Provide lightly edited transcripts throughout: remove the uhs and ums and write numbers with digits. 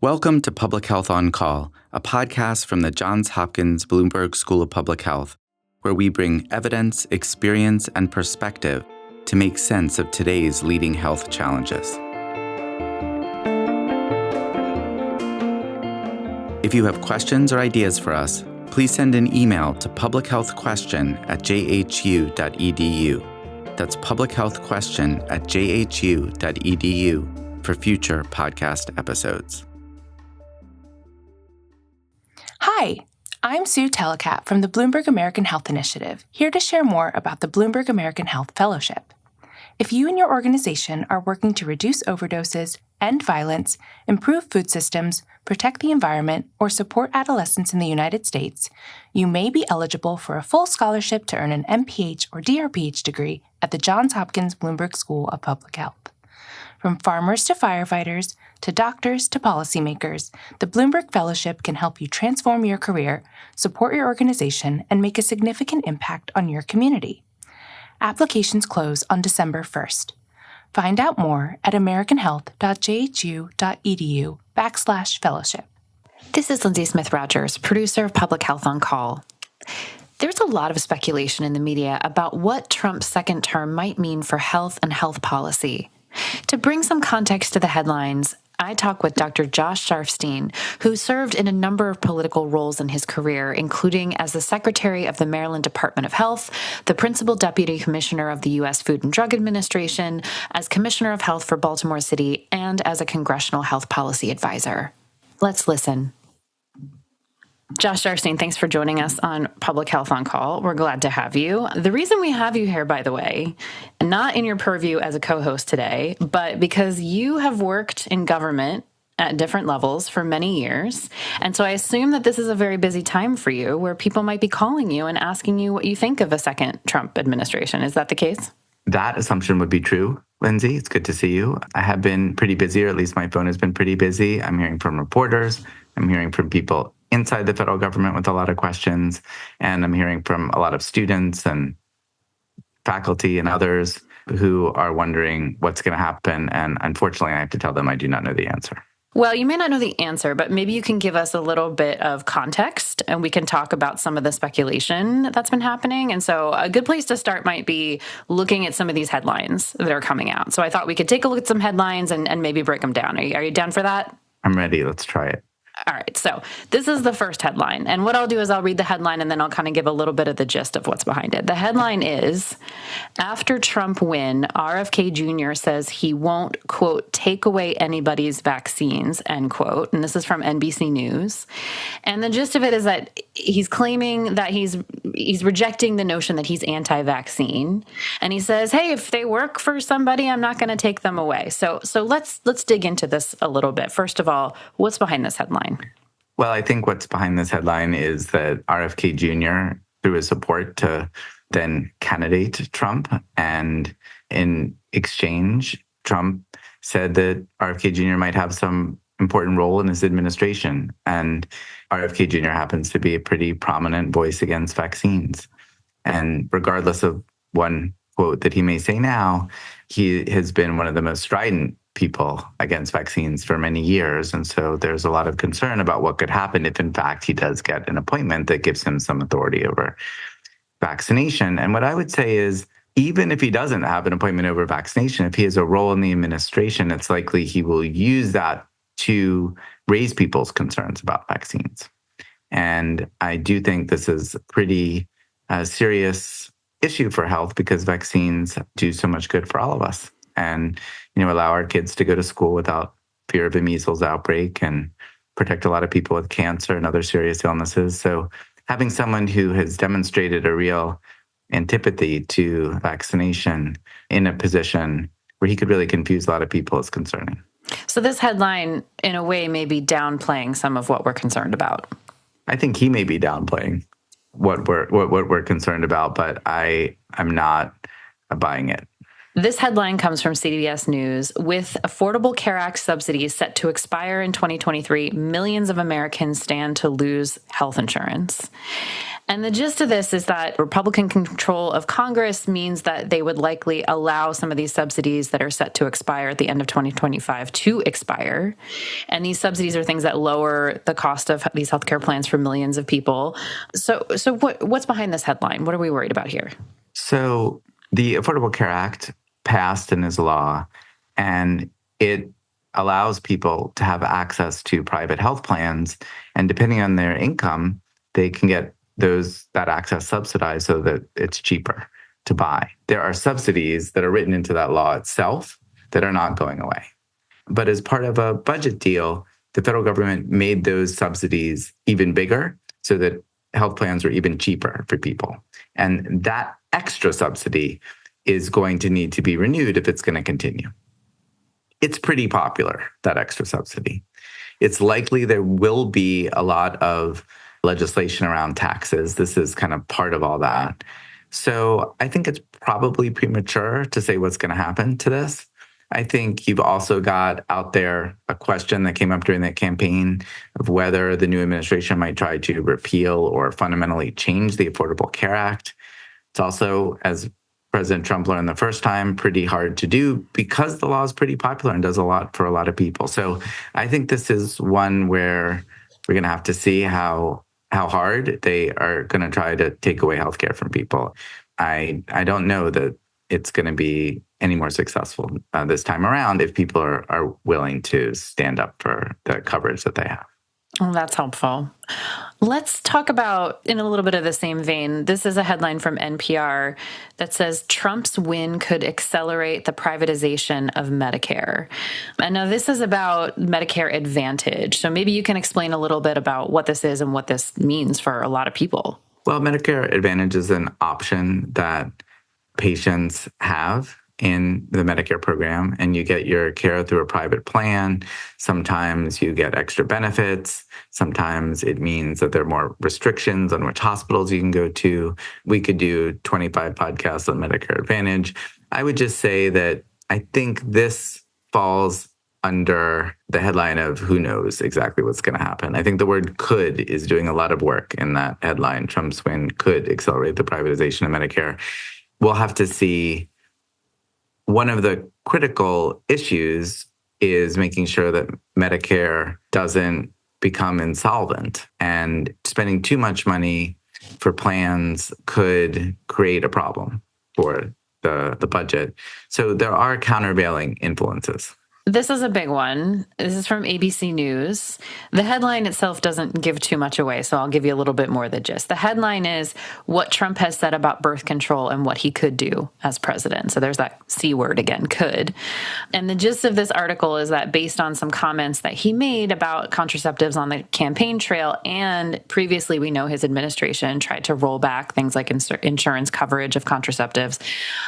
Welcome to Public Health on Call, a podcast from the Johns Hopkins Bloomberg School of Public Health, where we bring evidence, experience, and perspective to make sense of today's leading health challenges. If you have questions or ideas for us, please send an email to publichealthquestion@jhu.edu. That's publichealthquestion@jhu.edu for future podcast episodes. Hi, I'm Sue Telecat from the Bloomberg American Health Initiative, here to share more about the Bloomberg American Health Fellowship. If you and your organization are working to reduce overdoses, end violence, improve food systems, protect the environment, or support adolescents in the United States, you may be eligible for a full scholarship to earn an MPH or DRPH degree at the Johns Hopkins Bloomberg School of Public Health. From farmers to firefighters, to doctors to policymakers, the Bloomberg Fellowship can help you transform your career, support your organization, and make a significant impact on your community. Applications close on December 1st. Find out more at americanhealth.jhu.edu/fellowship. This is Lindsay Smith Rogers, producer of Public Health on Call. There's a lot of speculation in the media about what Trump's second term might mean for health and health policy. To bring some context to the headlines, I talk with Dr. Josh Sharfstein, who served in a number of political roles in his career, including as the Secretary of the Maryland Department of Health, the Principal Deputy Commissioner of the U.S. Food and Drug Administration, as Commissioner of Health for Baltimore City, and as a Congressional Health Policy Advisor. Let's listen. Josh Sharfstein, thanks for joining us on Public Health on Call. We're glad to have you. The reason we have you here, by the way, not in your purview as a co-host today, but because you have worked in government at different levels for many years. And so I assume that this is a very busy time for you where people might be calling you and asking you what you think of a second Trump administration. Is that the case? That assumption would be true, Lindsay. It's good to see you. I have been pretty busy, or at least my phone has been pretty busy. I'm hearing from reporters. I'm hearing from people inside the federal government with a lot of questions. And I'm hearing from a lot of students and faculty and others who are wondering what's going to happen. And unfortunately, I have to tell them I do not know the answer. Well, you may not know the answer, but maybe you can give us a little bit of context and we can talk about some of the speculation that's been happening. And so a good place to start might be looking at some of these headlines that are coming out. So I thought we could take a look at some headlines and maybe break them down. Are you down for that? I'm ready. Let's try it. All right, so this is the first headline. And what I'll do is I'll read the headline and then I'll kind of give a little bit of the gist of what's behind it. The headline is, after Trump win, RFK Jr. says he won't, quote, take away anybody's vaccines, end quote. And this is from NBC News. And the gist of it is that he's claiming that he's rejecting the notion that he's anti-vaccine. And he says, hey, if they work for somebody, I'm not going to take them away. So let's dig into this a little bit. First of all, what's behind this headline? Well, I think what's behind this headline is that RFK Jr. threw his support to then candidate Trump. And in exchange, Trump said that RFK Jr. might have some important role in his administration. And RFK Jr. happens to be a pretty prominent voice against vaccines. And regardless of one quote that he may say now, he has been one of the most strident people against vaccines for many years. And so there's a lot of concern about what could happen if, in fact, he does get an appointment that gives him some authority over vaccination. And what I would say is, even if he doesn't have an appointment over vaccination, if he has a role in the administration, it's likely he will use that to raise people's concerns about vaccines. And I do think this is a pretty serious issue for health because vaccines do so much good for all of us. And, allow our kids to go to school without fear of a measles outbreak and protect a lot of people with cancer and other serious illnesses. So having someone who has demonstrated a real antipathy to vaccination in a position where he could really confuse a lot of people is concerning. So this headline, in a way, may be downplaying some of what we're concerned about. I think he may be downplaying what we're concerned about, but I'm not buying it. This headline comes from CBS News. With Affordable Care Act subsidies set to expire in 2023, millions of Americans stand to lose health insurance. And the gist of this is that Republican control of Congress means that they would likely allow some of these subsidies that are set to expire at the end of 2025 to expire. And these subsidies are things that lower the cost of these healthcare plans for millions of people. So what's behind this headline? What are we worried about here? So the Affordable Care Act passed and is law, and it allows people to have access to private health plans. And depending on their income, they can get that access subsidized so that it's cheaper to buy. There are subsidies that are written into that law itself that are not going away. But as part of a budget deal, the federal government made those subsidies even bigger so that health plans are even cheaper for people. And that extra subsidy is going to need to be renewed if it's going to continue. It's pretty popular, that extra subsidy. It's likely there will be a lot of legislation around taxes. This is kind of part of all that. So I think it's probably premature to say what's going to happen to this. I think you've also got out there a question that came up during that campaign of whether the new administration might try to repeal or fundamentally change the Affordable Care Act. It's also, as President Trump learned the first time, pretty hard to do because the law is pretty popular and does a lot for a lot of people. So I think this is one where we're going to have to see how hard they are going to try to take away healthcare from people. I don't know that it's going to be any more successful this time around if people are willing to stand up for the coverage that they have. Well, that's helpful. Let's talk about, in a little bit of the same vein, this is a headline from NPR that says Trump's win could accelerate the privatization of Medicare. And now this is about Medicare Advantage. So maybe you can explain a little bit about what this is and what this means for a lot of people. Well, Medicare Advantage is an option that patients have in the Medicare program, and you get your care through a private plan. Sometimes you get extra benefits. Sometimes it means that there are more restrictions on which hospitals you can go to. We could do 25 podcasts on Medicare Advantage. I would just say that I think this falls under the headline of who knows exactly what's going to happen. I think the word could is doing a lot of work in that headline. Trump's win could accelerate the privatization of Medicare. We'll have to see. One of the critical issues is making sure that Medicare doesn't become insolvent, and spending too much money for plans could create a problem for the budget. So there are countervailing influences. This is a big one. This is from ABC News. The headline itself doesn't give too much away, so I'll give you a little bit more of the gist. The headline is what Trump has said about birth control and what he could do as president. So there's that C word again, could. And the gist of this article is that based on some comments that he made about contraceptives on the campaign trail, and previously we know his administration tried to roll back things like insurance coverage of contraceptives.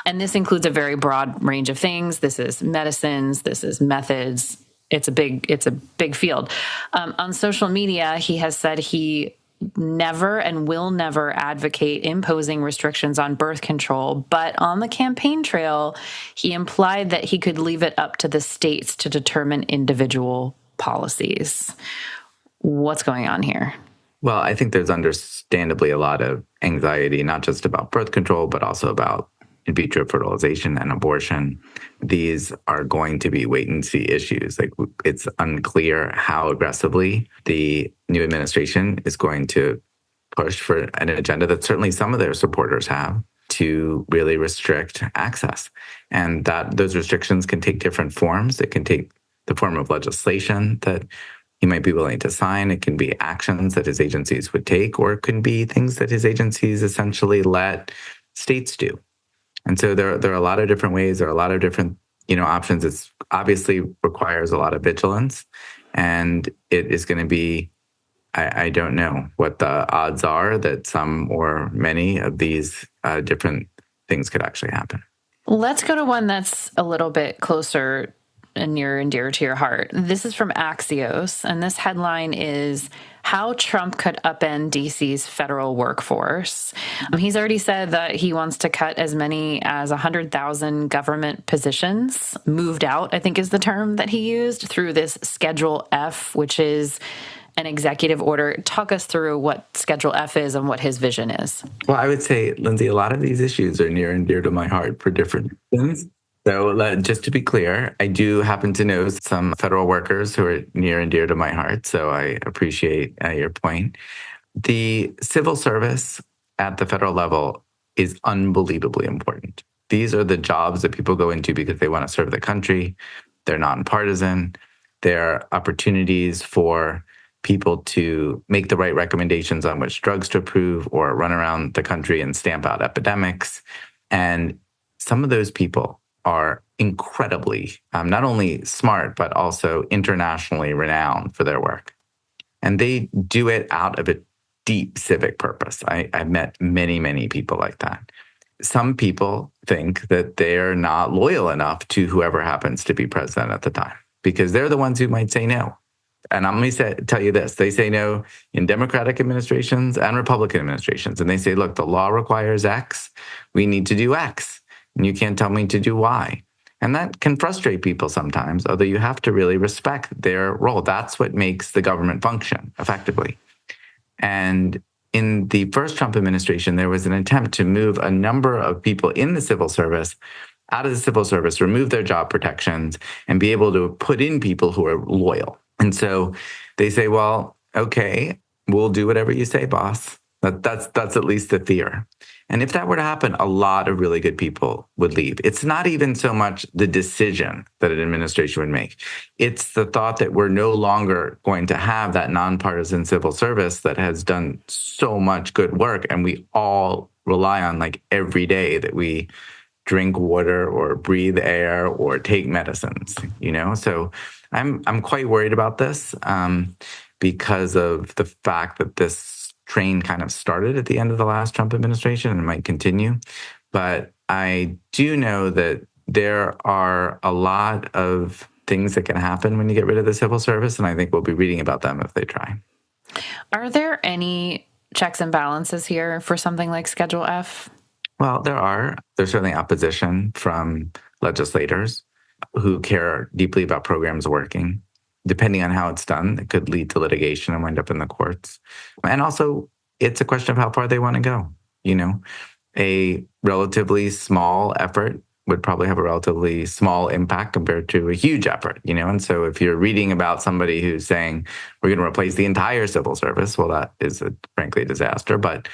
And this includes a very broad range of things. This is medicines, this is methods. It's a big field. On social media, he has said he never and will never advocate imposing restrictions on birth control. But on the campaign trail, he implied that he could leave it up to the states to determine individual policies. What's going on here? Well, I think there's understandably a lot of anxiety, not just about birth control, but also about in vitro fertilization and abortion. These are going to be wait and see issues. Like, it's unclear how aggressively the new administration is going to push for an agenda that certainly some of their supporters have to really restrict access. And that those restrictions can take different forms. It can take the form of legislation that he might be willing to sign. It can be actions that his agencies would take, or it can be things that his agencies essentially let states do. And so there are a lot of different ways. There are a lot of different, options. It obviously requires a lot of vigilance, and it is going to be, I don't know what the odds are that some or many of these different things could actually happen. Let's go to one that's a little bit closer and near and dear to your heart. This is from Axios, and this headline is how Trump could upend DC's federal workforce. He's already said that he wants to cut as many as 100,000 government positions, moved out, I think is the term that he used, through this Schedule F, which is an executive order. Talk us through what Schedule F is and what his vision is. Well, I would say, Lindsay, a lot of these issues are near and dear to my heart for different reasons. So just to be clear, I do happen to know some federal workers who are near and dear to my heart. So I appreciate your point. The civil service at the federal level is unbelievably important. These are the jobs that people go into because they want to serve the country. They're nonpartisan. They're opportunities for people to make the right recommendations on which drugs to approve or run around the country and stamp out epidemics. And some of those people are incredibly not only smart, but also internationally renowned for their work. And they do it out of a deep civic purpose. I've met many, many people like that. Some people think that they're not loyal enough to whoever happens to be president at the time because they're the ones who might say no. And I'm going to tell you this. They say no in Democratic administrations and Republican administrations. And they say, look, the law requires X. We need to do X. And you can't tell me to do Y. And that can frustrate people sometimes, although you have to really respect their role. That's what makes the government function effectively. And in the first Trump administration, there was an attempt to move a number of people in the civil service out of the civil service, remove their job protections, and be able to put in people who are loyal. And so they say, well, okay, we'll do whatever you say, boss. That's at least the fear. And if that were to happen, a lot of really good people would leave. It's not even so much the decision that an administration would make. It's the thought that we're no longer going to have that nonpartisan civil service that has done so much good work. And we all rely on like every day that we drink water or breathe air or take medicines, you know? So I'm quite worried about this because of the fact that this train kind of started at the end of the last Trump administration and might continue. But I do know that there are a lot of things that can happen when you get rid of the civil service, and I think we'll be reading about them if they try. Are there any checks and balances here for something like Schedule F? Well, there's certainly opposition from legislators who care deeply about programs working. Depending on how it's done, it could lead to litigation and wind up in the courts. And also, it's a question of how far they want to go. You know, a relatively small effort would probably have a relatively small impact compared to a huge effort, you know? And so if you're reading about somebody who's saying, we're going to replace the entire civil service, well, that is frankly a disaster, but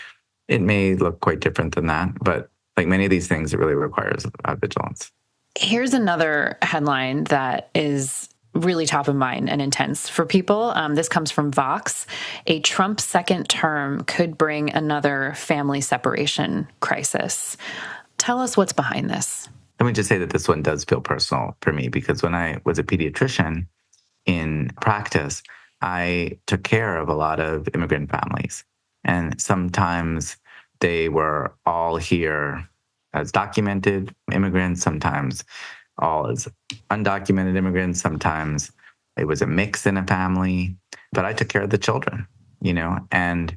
it may look quite different than that. But like many of these things, it really requires vigilance. Here's another headline that is really top of mind and intense for people. This comes from Vox. A Trump second term could bring another family separation crisis. Tell us what's behind this. Let me just say that this one does feel personal for me because when I was a pediatrician in practice, I took care of a lot of immigrant families. And sometimes they were all here as documented immigrants, sometimes all as undocumented immigrants. Sometimes it was a mix in a family, but I took care of the children, you know, and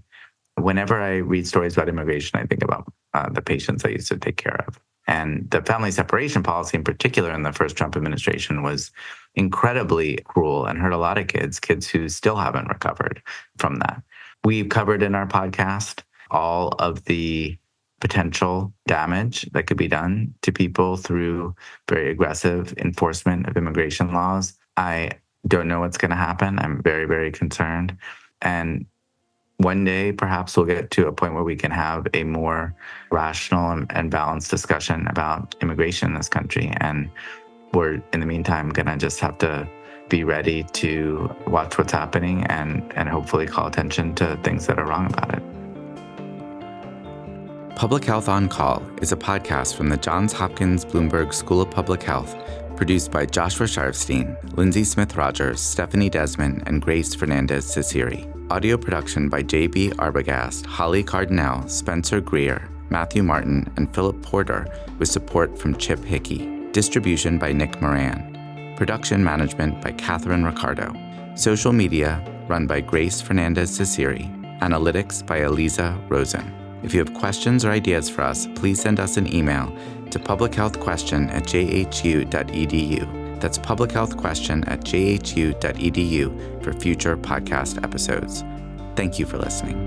whenever I read stories about immigration, I think about the patients I used to take care of. And the family separation policy in particular in the first Trump administration was incredibly cruel and hurt a lot of kids who still haven't recovered from that. We've covered in our podcast all of the potential damage that could be done to people through very aggressive enforcement of immigration laws. I don't know what's going to happen. I'm very, very concerned. And one day, perhaps we'll get to a point where we can have a more rational and balanced discussion about immigration in this country. And we're, in the meantime, going to just have to be ready to watch what's happening and hopefully call attention to things that are wrong about it. Public Health on Call is a podcast from the Johns Hopkins Bloomberg School of Public Health, produced by Joshua Sharfstein, Lindsay Smith Rogers, Stephanie Desmond, and Grace Fernandez-Ciceri. Audio production by J.B. Arbogast, Holly Cardinale, Spencer Greer, Matthew Martin, and Philip Porter, with support from Chip Hickey. Distribution by Nick Moran. Production management by Catherine Ricardo. Social media run by Grace Fernandez-Ciceri. Analytics by Eliza Rosen. If you have questions or ideas for us, please send us an email to publichealthquestion@jhu.edu. That's publichealthquestion@jhu.edu for future podcast episodes. Thank you for listening.